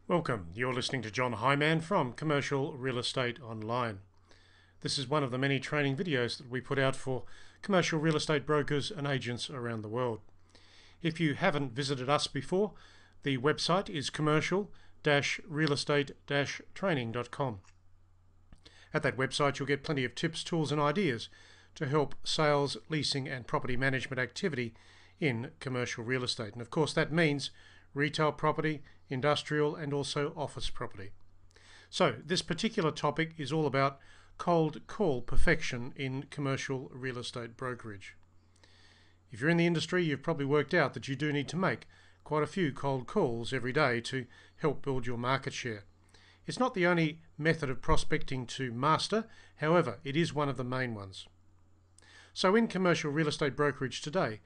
Welcome. You're listening to John Hyman from Commercial Real Estate Online. This is one of the many training videos that we put out for commercial real estate brokers and agents around the world. If you haven't visited us before, the website is commercial-realestate-training.com. At that website, you'll get plenty of tips, tools, and ideas to help sales, leasing, and property management activity in commercial real estate. And of course, that means retail property, industrial, and also office property. So this particular topic is all about cold call perfection in commercial real estate brokerage. If you're in the industry, you've probably worked out that you do need to make quite a few cold calls every day to help build your market share. It's not the only method of prospecting to master, however, it is one of the main ones. So in commercial real estate brokerage today,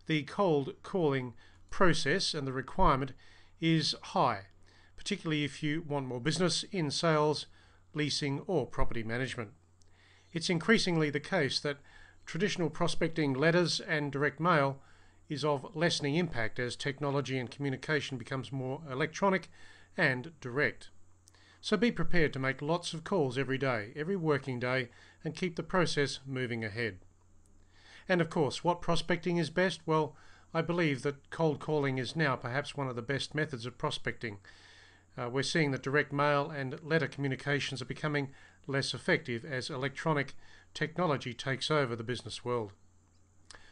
the cold calling process and the requirement is high, particularly if you want more business in sales, leasing, or property management. It's increasingly the case that traditional prospecting letters and direct mail is of lessening impact as technology and communication becomes more electronic and direct. So be prepared to make lots of calls every day, every working day, and keep the process moving ahead. And of course, what prospecting is best? Well, I believe that cold calling is now perhaps one of the best methods of prospecting. We're seeing that direct mail and letter communications are becoming less effective as electronic technology takes over the business world.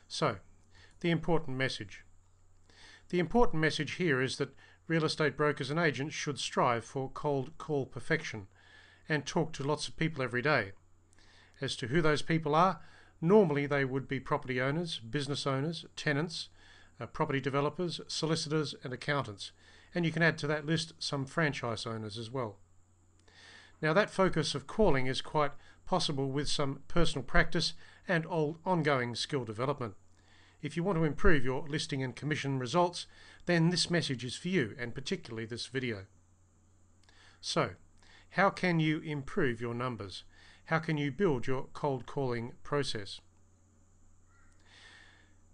So, the important message. The important message here is that real estate brokers and agents should strive for cold call perfection and talk to lots of people every day. As to who those people are, normally they would be property owners, business owners, tenants, property developers, solicitors, and accountants. And you can add to that list some franchise owners as well. Now that focus of calling is quite possible with some personal practice and ongoing skill development. If you want to improve your listing and commission results, then this message is for you, and particularly this video. So, how can you improve your numbers? How can you build your cold calling process?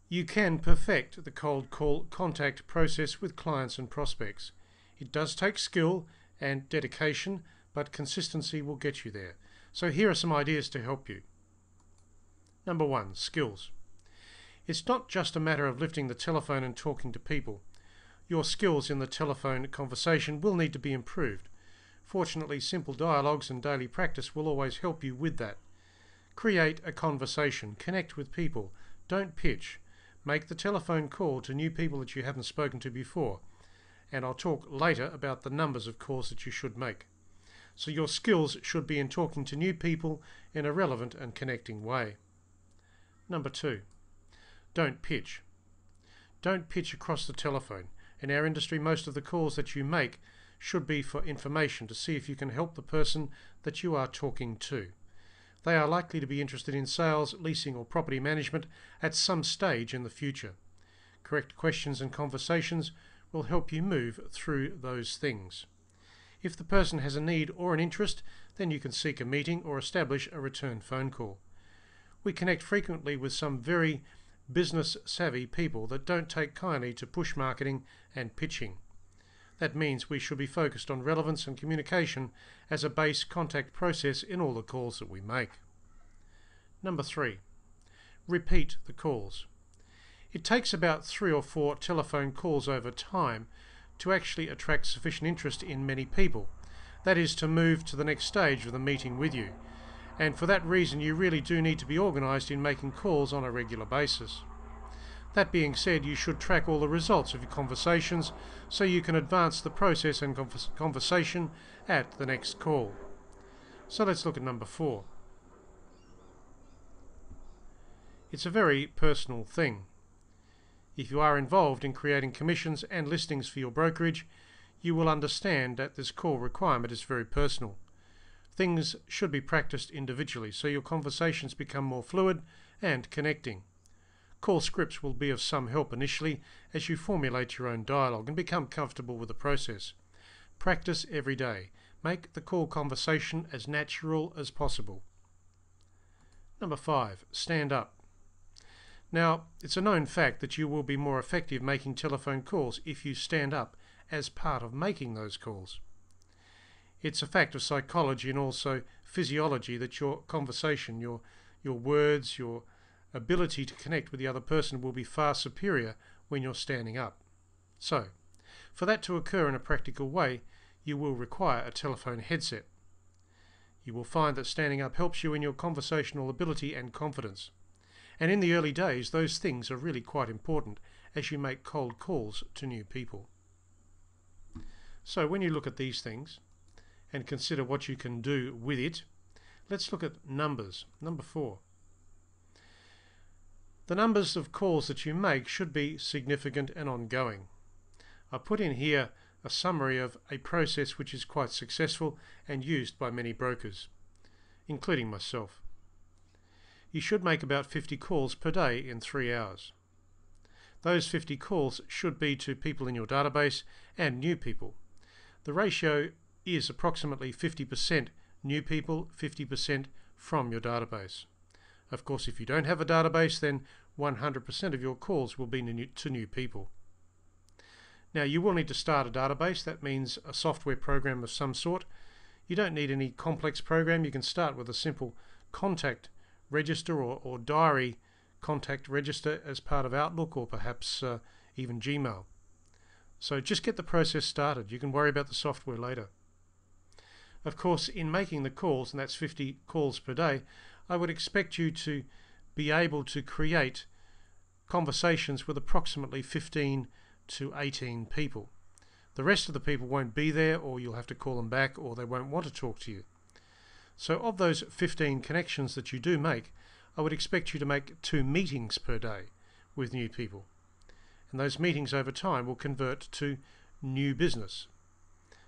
You can perfect the cold call contact process with clients and prospects. It does take skill and dedication, but consistency will get you there. So here are some ideas to help you. Number one, skills. It's not just a matter of lifting the telephone and talking to people. Your skills in the telephone conversation will need to be improved. Fortunately, simple dialogues and daily practice will always help you with that. Create a conversation. Connect with people. Don't pitch. Make the telephone call to new people that you haven't spoken to before. And I'll talk later about the numbers of calls that you should make. So your skills should be in talking to new people in a relevant and connecting way. Number two, don't pitch. Don't pitch across the telephone. In our industry, most of the calls that you make should be for information to see if you can help the person that you are talking to. They are likely to be interested in sales, leasing, or property management at some stage in the future. Correct questions and conversations will help you move through those things. If the person has a need or an interest, then you can seek a meeting or establish a return phone call. We connect frequently with some very business-savvy people that don't take kindly to push marketing and pitching. That means we should be focused on relevance and communication as a base contact process in all the calls that we make. Number three, repeat the calls. It takes about 3 or 4 telephone calls over time to actually attract sufficient interest in many people. That is, to move to the next stage of the meeting with you. And for that reason, you really do need to be organised in making calls on a regular basis. That being said, you should track all the results of your conversations so you can advance the process and conversation at the next call. So let's look at number 4. It's a very personal thing. If you are involved in creating commissions and listings for your brokerage, you will understand that this call requirement is very personal. Things should be practiced individually so your conversations become more fluid and connecting. Call scripts will be of some help initially as you formulate your own dialogue and become comfortable with the process. Practice every day. Make the call conversation as natural as possible. Number 5, stand up. Now, it's a known fact that you will be more effective making telephone calls if you stand up as part of making those calls. It's a fact of psychology and also physiology that your conversation, your words, your ability to connect with the other person will be far superior when you're standing up. So, for that to occur in a practical way, you will require a telephone headset. You will find that standing up helps you in your conversational ability and confidence. And in the early days, those things are really quite important as you make cold calls to new people. So when you look at these things and consider what you can do with it, let's look at numbers. Number 4. The numbers of calls that you make should be significant and ongoing. I put in here a summary of a process which is quite successful and used by many brokers, including myself. You should make about 50 calls per day in 3 hours. Those 50 calls should be to people in your database and new people. The ratio is approximately 50% new people, 50% from your database. Of course, if you don't have a database, then 100% of your calls will be to new people. Now, you will need to start a database. That means a software program of some sort. You don't need any complex program. You can start with a simple contact register or diary contact register as part of Outlook, or perhaps even Gmail. So just get the process started. You can worry about the software later. Of course, in making the calls, and that's 50 calls per day, I would expect you to be able to create conversations with approximately 15 to 18 people. The rest of the people won't be there, or you'll have to call them back, or they won't want to talk to you. So of those 15 connections that you do make, I would expect you to make 2 meetings per day with new people. And those meetings over time will convert to new business.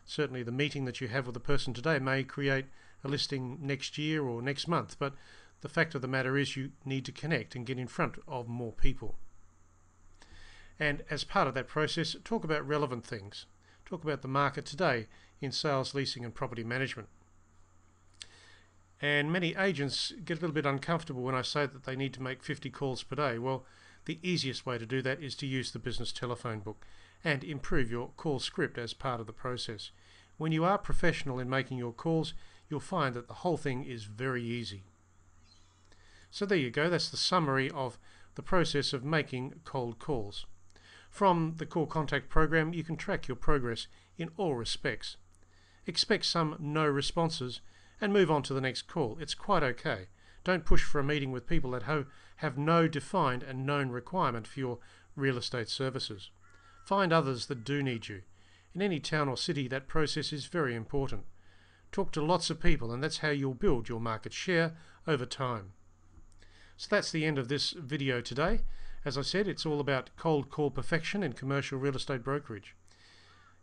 Certainly the meeting that you have with a person today may create a listing next year or next month, but the fact of the matter is you need to connect and get in front of more people. And as part of that process, talk about relevant things. Talk about the market today in sales, leasing and property management. And many agents get a little bit uncomfortable when I say that they need to make 50 calls per day. Well, the easiest way to do that is to use the business telephone book and improve your call script as part of the process. When you are professional in making your calls, you'll find that the whole thing is very easy. So there you go. That's the summary of the process of making cold calls. From the Call Contact program, you can track your progress in all respects. Expect some no responses and move on to the next call. It's quite okay. Don't push for a meeting with people that have no defined and known requirement for your real estate services. Find others that do need you. In any town or city, that process is very important. Talk to lots of people, and that's how you'll build your market share over time. So that's the end of this video today. As I said, it's all about cold call perfection in commercial real estate brokerage.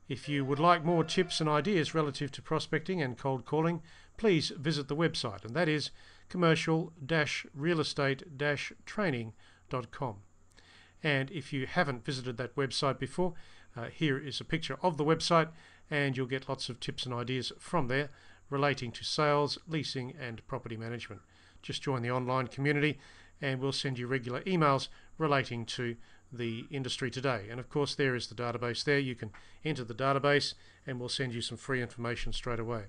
If you would like more tips and ideas relative to prospecting and cold calling, please visit the website, and that is commercial-real-estate-training.com. And if you haven't visited that website before, here is a picture of the website, and you'll get lots of tips and ideas from there relating to sales, leasing and property management. Just join the online community and we'll send you regular emails relating to the industry today. And of course there is the database there. You can enter the database and we'll send you some free information straight away.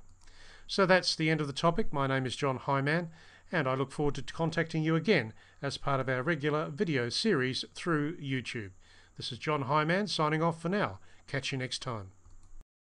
So that's the end of the topic. My name is John Hyman, and I look forward to contacting you again as part of our regular video series through YouTube. This is John Hyman signing off for now. Catch you next time.